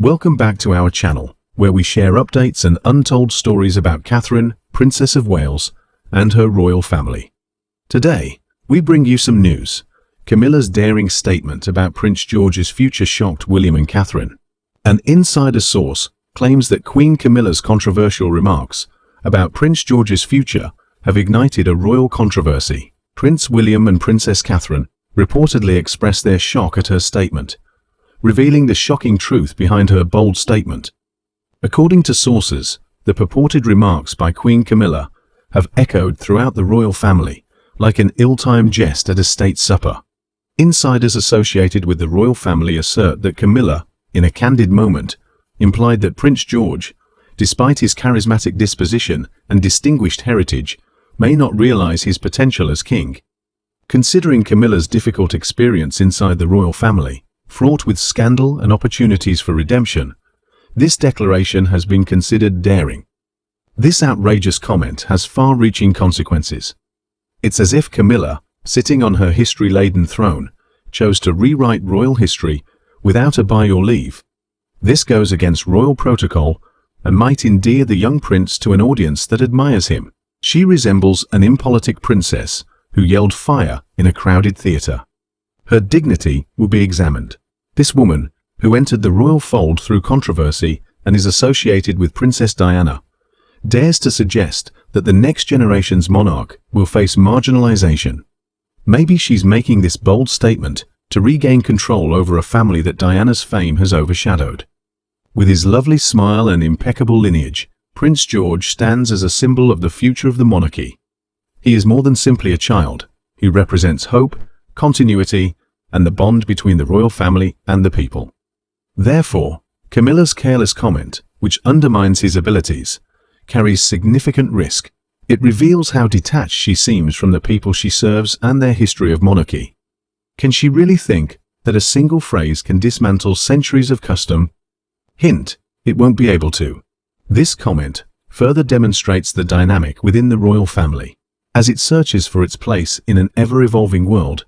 Welcome back to our channel, where we share updates and untold stories about Catherine, Princess of Wales, and her royal family. Today, we bring you some news. Camilla's daring statement about Prince George's future shocked William and Catherine. An insider source claims that Queen Camilla's controversial remarks about Prince George's future have ignited a royal controversy. Prince William and Princess Catherine reportedly expressed their shock at her statement, revealing the shocking truth behind her bold statement. According to sources, the purported remarks by Queen Camilla have echoed throughout the royal family like an ill-timed jest at a state supper. Insiders associated with the royal family assert that Camilla, in a candid moment, implied that Prince George, despite his charismatic disposition and distinguished heritage, may not realize his potential as king. Considering Camilla's difficult experience inside the royal family, fraught with scandal and opportunities for redemption, this declaration has been considered daring. This outrageous comment has far-reaching consequences. It's as if Camilla, sitting on her history-laden throne, chose to rewrite royal history without a by your leave. This goes against royal protocol and might endear the young prince to an audience that admires him. She resembles an impolitic princess who yelled fire in a crowded theatre. Her dignity will be examined. This woman, who entered the royal fold through controversy and is associated with Princess Diana, dares to suggest that the next generation's monarch will face marginalization. Maybe she's making this bold statement to regain control over a family that Diana's fame has overshadowed. With his lovely smile and impeccable lineage, Prince George stands as a symbol of the future of the monarchy. He is more than simply a child. He represents hope, continuity, and the bond between the royal family and the people. Therefore, Camilla's careless comment, which undermines his abilities, carries significant risk. It reveals how detached she seems from the people she serves and their history of monarchy. Can she really think that a single phrase can dismantle centuries of custom? Hint, it won't be able to. This comment further demonstrates the dynamic within the royal family. As it searches for its place in an ever-evolving world,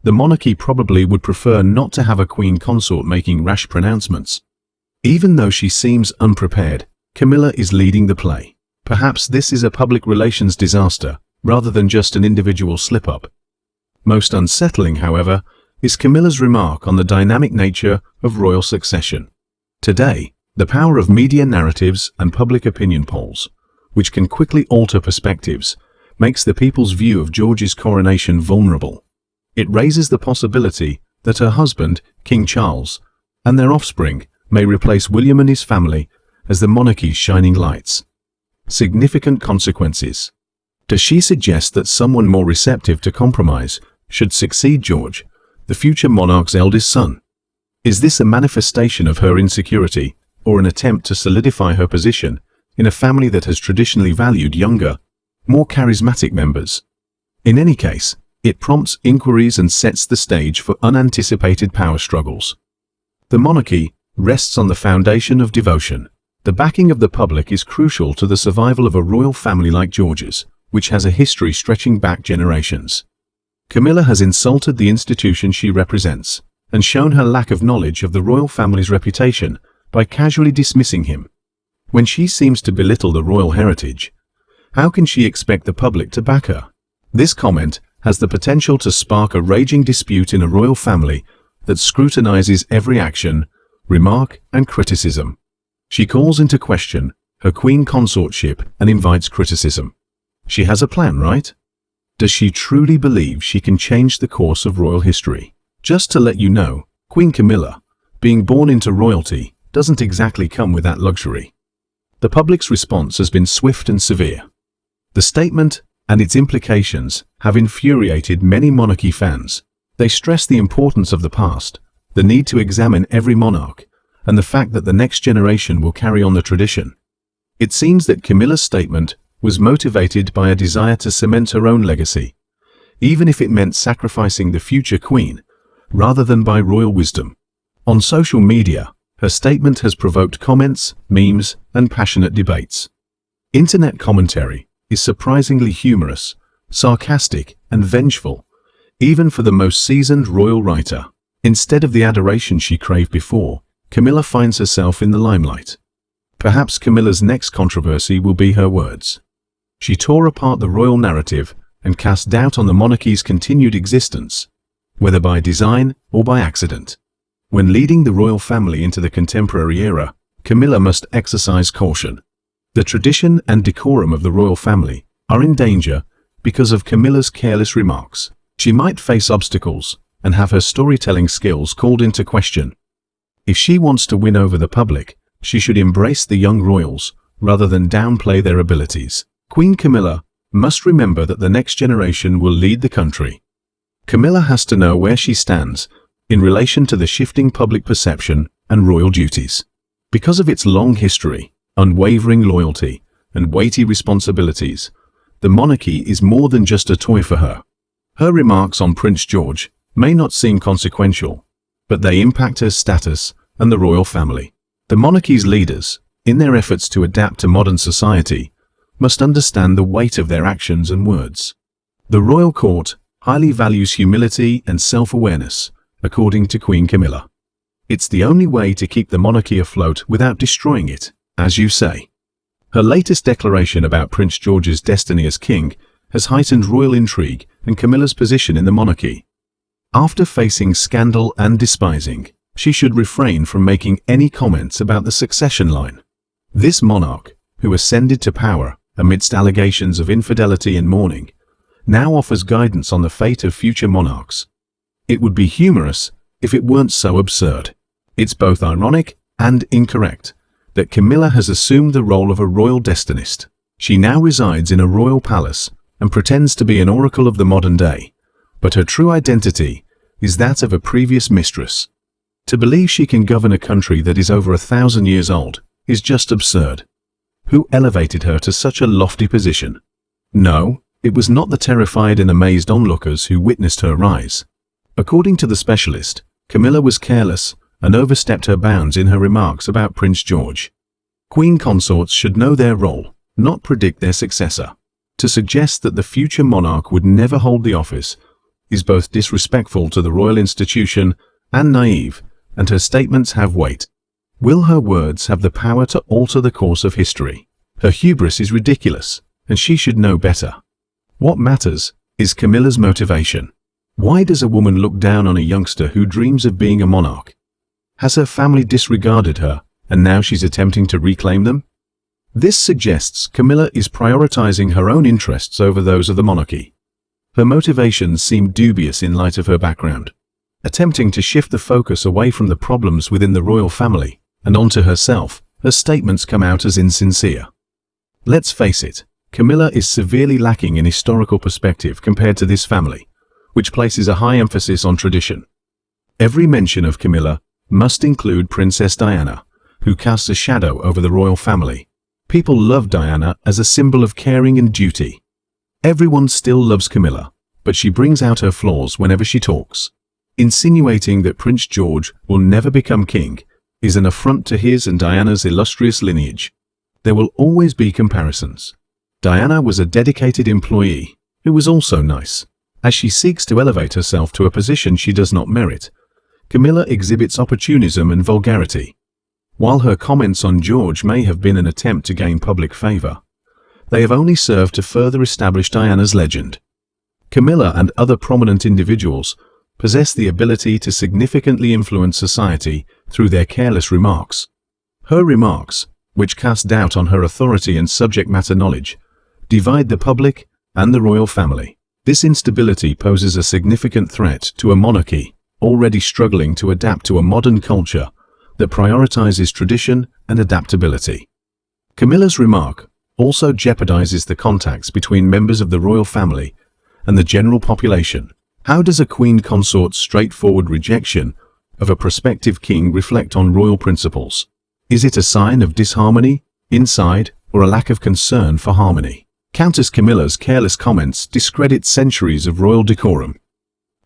the monarchy probably would prefer not to have a queen consort making rash pronouncements. Even though she seems unprepared, Camilla is leading the play. Perhaps this is a public relations disaster, rather than just an individual slip-up. Most unsettling, however, is Camilla's remark on the dynamic nature of royal succession. Today, the power of media narratives and public opinion polls, which can quickly alter perspectives, makes the people's view of George's coronation vulnerable. It raises the possibility that her husband, King Charles, and their offspring may replace William and his family as the monarchy's shining lights. Significant consequences. Does she suggest that someone more receptive to compromise should succeed George, the future monarch's eldest son? Is this a manifestation of her insecurity or an attempt to solidify her position in a family that has traditionally valued younger, more charismatic members? In any case, it prompts inquiries and sets the stage for unanticipated power struggles. The monarchy rests on the foundation of devotion. The backing of the public is crucial to the survival of a royal family like George's, which has a history stretching back generations. Camilla has insulted the institution she represents and shown her lack of knowledge of the royal family's reputation by casually dismissing him. When she seems to belittle the royal heritage, how can she expect the public to back her? This comment has the potential to spark a raging dispute in a royal family that scrutinizes every action, remark, and criticism. She calls into question her queen consortship and invites criticism. She has a plan, right? Does she truly believe she can change the course of royal history? Just to let you know, Queen Camilla, being born into royalty, doesn't exactly come with that luxury. The public's response has been swift and severe. The statement and its implications have infuriated many monarchy fans. They stress the importance of the past, the need to examine every monarch, and the fact that the next generation will carry on the tradition. It seems that Camilla's statement was motivated by a desire to cement her own legacy, even if it meant sacrificing the future queen, rather than by royal wisdom. On social media, her statement has provoked comments, memes, and passionate debates. Internet commentary is surprisingly humorous, sarcastic, and vengeful, even for the most seasoned royal writer. Instead of the adoration she craved before, Camilla finds herself in the limelight. Perhaps Camilla's next controversy will be her words. She tore apart the royal narrative and cast doubt on the monarchy's continued existence, whether by design or by accident. When leading the royal family into the contemporary era, Camilla must exercise caution. The tradition and decorum of the royal family are in danger because of Camilla's careless remarks. She might face obstacles and have her storytelling skills called into question. If she wants to win over the public, she should embrace the young royals rather than downplay their abilities. Queen Camilla must remember that the next generation will lead the country. Camilla has to know where she stands in relation to the shifting public perception and royal duties. Because of its long history, unwavering loyalty, and weighty responsibilities, the monarchy is more than just a toy for her. Her remarks on Prince George may not seem consequential, but they impact her status and the royal family. The monarchy's leaders, in their efforts to adapt to modern society, must understand the weight of their actions and words. The royal court highly values humility and self-awareness, according to Queen Camilla. It's the only way to keep the monarchy afloat without destroying it, as you say. Her latest declaration about Prince George's destiny as king has heightened royal intrigue and Camilla's position in the monarchy. After facing scandal and despising, she should refrain from making any comments about the succession line. This monarch, who ascended to power amidst allegations of infidelity and mourning, now offers guidance on the fate of future monarchs. It would be humorous if it weren't so absurd. It's both ironic and incorrect that Camilla has assumed the role of a royal destinist. She now resides in a royal palace and pretends to be an oracle of the modern day, but her true identity is that of a previous mistress. To believe she can govern a country that is over 1,000 years old is just absurd. Who elevated her to such a lofty position? No, it was not the terrified and amazed onlookers who witnessed her rise. According to the specialist, Camilla was careless and overstepped her bounds in her remarks about Prince George. Queen consorts should know their role, not predict their successor. To suggest that the future monarch would never hold the office is both disrespectful to the royal institution and naive, and her statements have weight. Will her words have the power to alter the course of history? Her hubris is ridiculous, and she should know better. What matters is Camilla's motivation. Why does a woman look down on a youngster who dreams of being a monarch? Has her family disregarded her, and now she's attempting to reclaim them? This suggests Camilla is prioritizing her own interests over those of the monarchy. Her motivations seem dubious in light of her background. Attempting to shift the focus away from the problems within the royal family and onto herself, her statements come out as insincere. Let's face it, Camilla is severely lacking in historical perspective compared to this family, which places a high emphasis on tradition. Every mention of Camilla must include Princess Diana, who casts a shadow over the royal family. People love Diana as a symbol of caring and duty. Everyone still loves Camilla, but she brings out her flaws whenever she talks. Insinuating that Prince George will never become king is an affront to his and Diana's illustrious lineage. There will always be comparisons. Diana was a dedicated employee who was also nice. As she seeks to elevate herself to a position she does not merit, Camilla exhibits opportunism and vulgarity. While her comments on George may have been an attempt to gain public favor, they have only served to further establish Diana's legend. Camilla and other prominent individuals possess the ability to significantly influence society through their careless remarks. Her remarks, which cast doubt on her authority and subject matter knowledge, divide the public and the royal family. This instability poses a significant threat to a monarchy already struggling to adapt to a modern culture that prioritizes tradition and adaptability. Camilla's remark also jeopardizes the contacts between members of the royal family and the general population. How does a queen consort's straightforward rejection of a prospective king reflect on royal principles? Is it a sign of disharmony inside or a lack of concern for harmony? Countess Camilla's careless comments discredit centuries of royal decorum.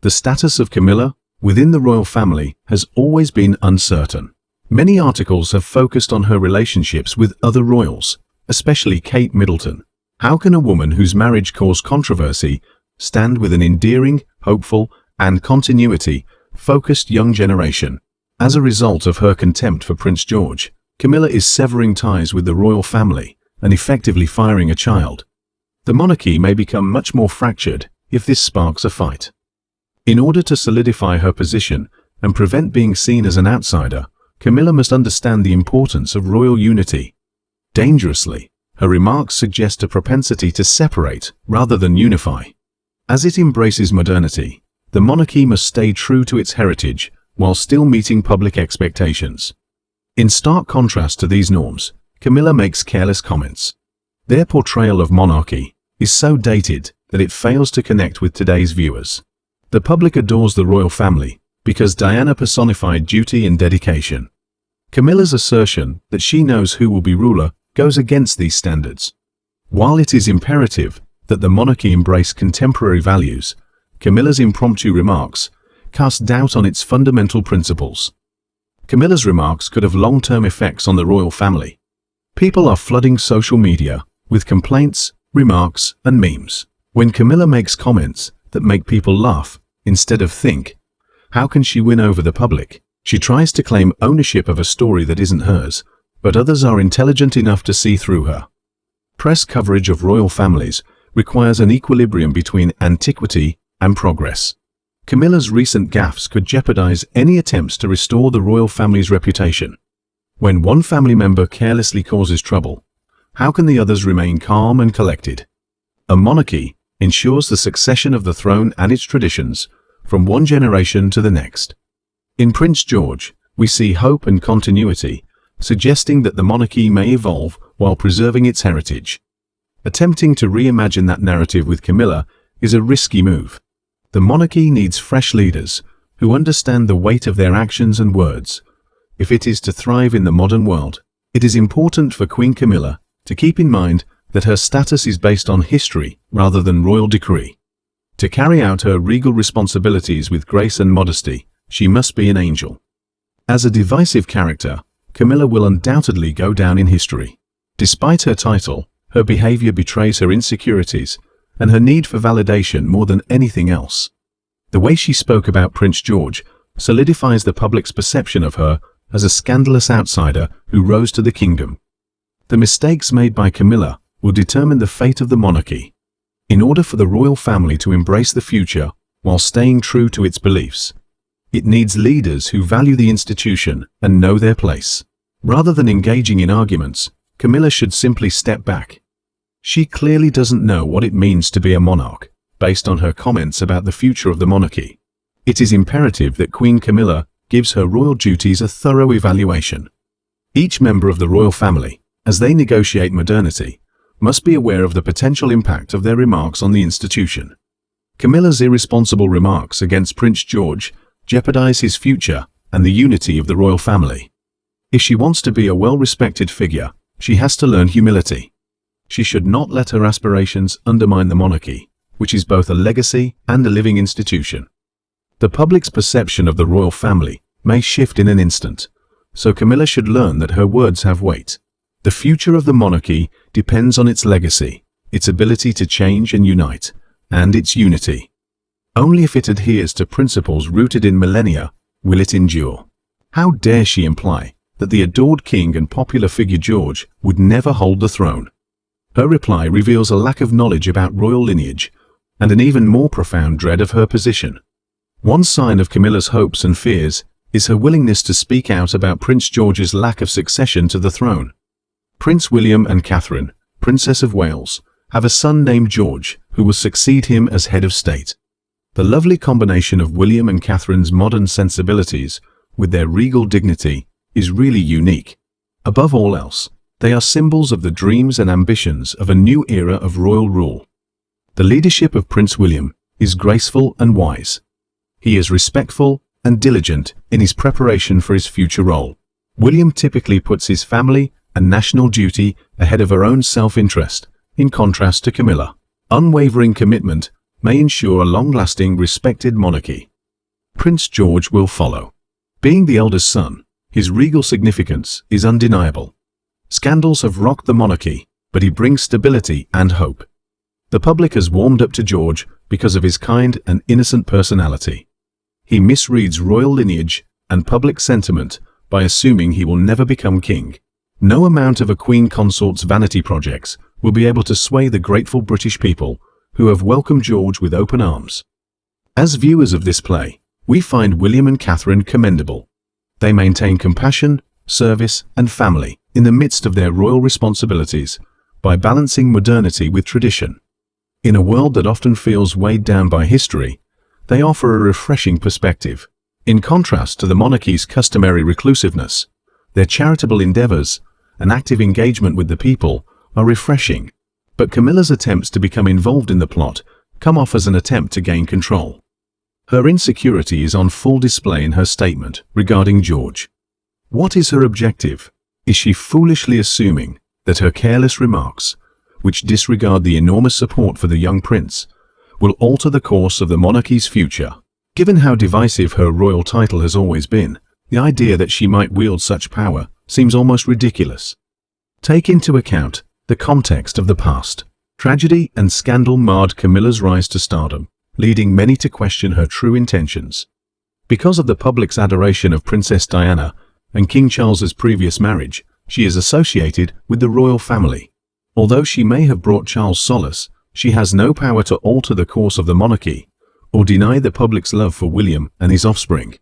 The status of Camilla within the royal family has always been uncertain. Many articles have focused on her relationships with other royals, especially Kate Middleton. How can a woman whose marriage caused controversy stand with an endearing, hopeful, and continuity-focused young generation? As a result of her contempt for Prince George, Camilla is severing ties with the royal family and effectively firing a child. The monarchy may become much more fractured if this sparks a fight. In order to solidify her position and prevent being seen as an outsider, Camilla must understand the importance of royal unity. Dangerously, her remarks suggest a propensity to separate rather than unify. As it embraces modernity, the monarchy must stay true to its heritage while still meeting public expectations. In stark contrast to these norms, Camilla makes careless comments. Their portrayal of monarchy is so dated that it fails to connect with today's viewers. The public adores the royal family because Diana personified duty and dedication. Camilla's assertion that she knows who will be ruler goes against these standards. While it is imperative that the monarchy embrace contemporary values, Camilla's impromptu remarks cast doubt on its fundamental principles. Camilla's remarks could have long-term effects on the royal family. People are flooding social media with complaints, remarks, and memes. When Camilla makes comments that make people laugh instead of think, how can she win over the public? She tries to claim ownership of a story that isn't hers, but others are intelligent enough to see through her. Press coverage of royal families requires an equilibrium between antiquity and progress. Camilla's recent gaffes could jeopardize any attempts to restore the royal family's reputation. When one family member carelessly causes trouble, how can the others remain calm and collected? A monarchy ensures the succession of the throne and its traditions from one generation to the next. In Prince George, we see hope and continuity, suggesting that the monarchy may evolve while preserving its heritage. Attempting to reimagine that narrative with Camilla is a risky move. The monarchy needs fresh leaders who understand the weight of their actions and words. If it is to thrive in the modern world, it is important for Queen Camilla to keep in mind that her status is based on history rather than royal decree. To carry out her regal responsibilities with grace and modesty, she must be an angel. As a divisive character, Camilla will undoubtedly go down in history. Despite her title, her behavior betrays her insecurities and her need for validation more than anything else. The way she spoke about Prince George solidifies the public's perception of her as a scandalous outsider who rose to the kingdom. The mistakes made by Camilla will determine the fate of the monarchy. In order for the royal family to embrace the future while staying true to its beliefs, it needs leaders who value the institution and know their place. Rather than engaging in arguments, Camilla should simply step back. She clearly doesn't know what it means to be a monarch, based on her comments about the future of the monarchy. It is imperative that Queen Camilla gives her royal duties a thorough evaluation. Each member of the royal family, as they negotiate modernity, must be aware of the potential impact of their remarks on the institution. Camilla's irresponsible remarks against Prince George jeopardize his future and the unity of the royal family. If she wants to be a well-respected figure, she has to learn humility. She should not let her aspirations undermine the monarchy, which is both a legacy and a living institution. The public's perception of the royal family may shift in an instant, so Camilla should learn that her words have weight. The future of the monarchy depends on its legacy, its ability to change and unite, and its unity. Only if it adheres to principles rooted in millennia will it endure. How dare she imply that the adored king and popular figure George would never hold the throne? Her reply reveals a lack of knowledge about royal lineage and an even more profound dread of her position. One sign of Camilla's hopes and fears is her willingness to speak out about Prince George's lack of succession to the throne. Prince William and Catherine, Princess of Wales, have a son named George who will succeed him as head of state. The lovely combination of William and Catherine's modern sensibilities with their regal dignity is really unique. Above all else, they are symbols of the dreams and ambitions of a new era of royal rule. The leadership of Prince William is graceful and wise. He is respectful and diligent in his preparation for his future role. William typically puts his family and national duty ahead of her own self-interest, in contrast to Camilla. Unwavering commitment may ensure a long-lasting, respected monarchy. Prince George will follow. Being the eldest son, his regal significance is undeniable. Scandals have rocked the monarchy, but he brings stability and hope. The public has warmed up to George because of his kind and innocent personality. He misreads royal lineage and public sentiment by assuming he will never become king. No amount of a queen consort's vanity projects will be able to sway the grateful British people who have welcomed George with open arms. As viewers of this play, we find William and Catherine commendable. They maintain compassion, service, and family in the midst of their royal responsibilities by balancing modernity with tradition. In a world that often feels weighed down by history, they offer a refreshing perspective. In contrast to the monarchy's customary reclusiveness, their charitable endeavors and active engagement with the people are refreshing. But Camilla's attempts to become involved in the plot come off as an attempt to gain control. Her insecurity is on full display in her statement regarding George. What is her objective? Is she foolishly assuming that her careless remarks, which disregard the enormous support for the young prince, will alter the course of the monarchy's future? Given how divisive her royal title has always been, the idea that she might wield such power seems almost ridiculous. Take into account the context of the past. Tragedy and scandal marred Camilla's rise to stardom, leading many to question her true intentions. Because of the public's adoration of Princess Diana and King Charles's previous marriage, she is associated with the royal family. Although she may have brought Charles solace, she has no power to alter the course of the monarchy or deny the public's love for William and his offspring.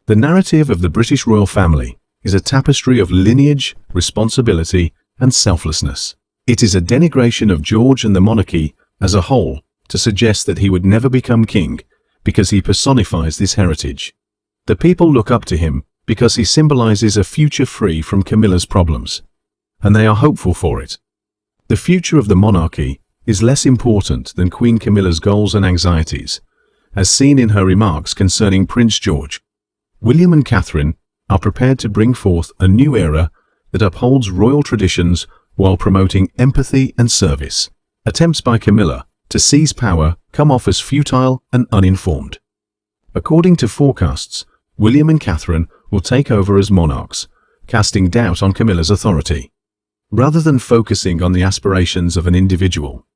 The narrative of the British royal family is a tapestry of lineage, responsibility, and selflessness. It is a denigration of George and the monarchy as a whole to suggest that he would never become king because he personifies this heritage. The people look up to him because he symbolizes a future free from Camilla's problems, and they are hopeful for it. The future of the monarchy is less important than Queen Camilla's goals and anxieties, as seen in her remarks concerning Prince George. William and Catherine are prepared to bring forth a new era that upholds royal traditions while promoting empathy and service. Attempts by Camilla to seize power come off as futile and uninformed. According to forecasts, William and Catherine will take over as monarchs, casting doubt on Camilla's authority. Rather than focusing on the aspirations of an individual,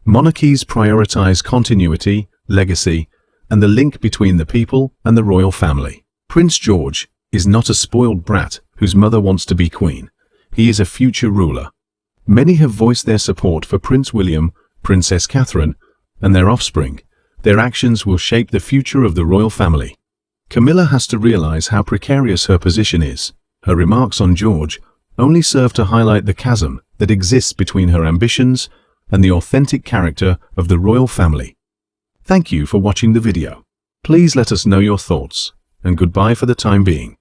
monarchies prioritize continuity, legacy, and the link between the people and the royal family. Prince George is not a spoiled brat whose mother wants to be queen. He is a future ruler. Many have voiced their support for Prince William, Princess Catherine, and their offspring. Their actions will shape the future of the royal family. Camilla has to realize how precarious her position is. Her remarks on George only serve to highlight the chasm that exists between her ambitions and the authentic character of the royal family. Thank you for watching the video. Please let us know your thoughts, and goodbye for the time being.